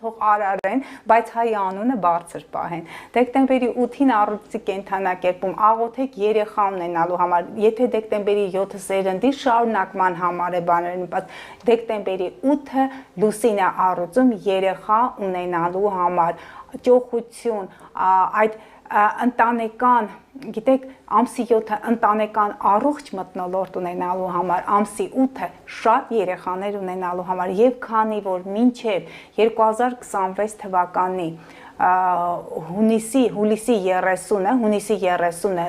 թող արարեն, բայց հայ անունը բարձր պահեն։ Դեկտեմբերի 8-ին առողջի կենդանակերպում աղոթեք երեխա ունենալու համար, եթե դեկտեմբերի 7-ը սերնդի շարունակման համար է բաներ նպաստ, դեկտեմբերի 8-ը լուսին է առողջում երեխա ունենալու համար, ճոխություն, այդ ընտանեկան, գիտեք, ամսի 7-ը ընտանեկան առողջ մթնոլորտ ունենալու համար, ամսի 8-ը շատ երեխաներ ունենալու համար եւ քանի որ մինչեւ 2026 թվականի հունիսի 30-ը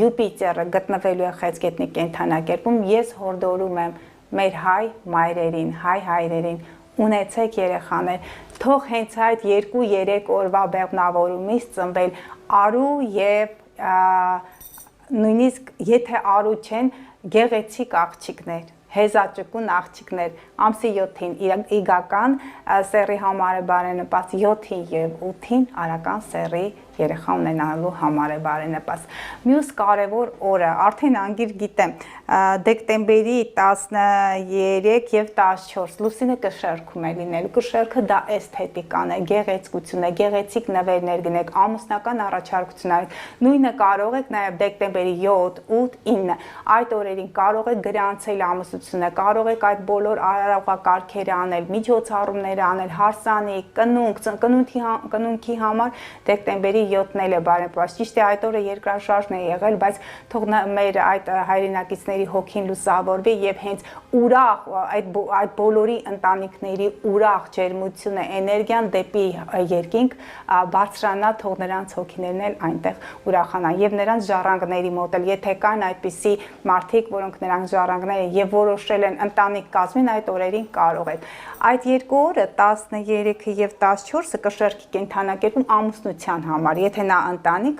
Յուպիտերը գտնվելու է Խեցգետնի կենդանակերպում, ես հորդորում եմ մեր հայ մայրերին, հայ հայրերին ունեցեք երեխաներ, թող հենց այդ 2-3 օրվա բեղմնավորումից ծնվել արու եւ նույնիսկ եթե արու չեն, գեղեցիկ աղջիկներ, հեզաճկուն աղջիկներ, ամսի 7-ին իգական սեռի համար է բարենպաստ, 7-ին եւ 8-ին արական սեռի երեխա ունենալու համար է բարենպաստ։ Մյուս կարևոր օրը, արդեն անգիր գիտեմ, դեկտեմբերի 13 եւ 14 լուսինը կշերքում է լինելու, կշերքը դա էսթետիկան է, գեղեցկություն է, գեղեցիկ նվերներ գնեք, ամուսնական առաջարկություն արեք, նույնը կարող եք նաեւ դեկտեմբերի 7, 8, 9 այդ օրերին կարող եք գրանցել ամուսնությունը, կարող եք այդ բոլոր արարողակարգերը անել, միջոցառումներ անել, հարսանիք, կնունքի համար դեկտեմբերի 7-ն էլ է բարենպաստ, ճիշտ է այդ օրը երկրաշարժն է եղել, բայց թող մեր այդ հայրենակիցների հոգին լուսավորվի եւ հենց ուրախ այդ բոլորի ընտանիքների ուրախ ջերմությունը, էներգիան դեպի երկինք բարձրանա, թող նրանց հոգիներն էլ այնտեղ ուրախանան եւ նրանց ժառանգների մոտ էլ, եթե կան այդպիսի մարդիկ, որոնք նրանց ժառանգներ են եւ որոշել են ընտանիք կազմեն, այդ օրերին կարող եք։ Այդ երկու օրը 13-ը եւ 14-ը կշերքի կենդանակերպում ամուսնության համար, եթե նա ընտանիք,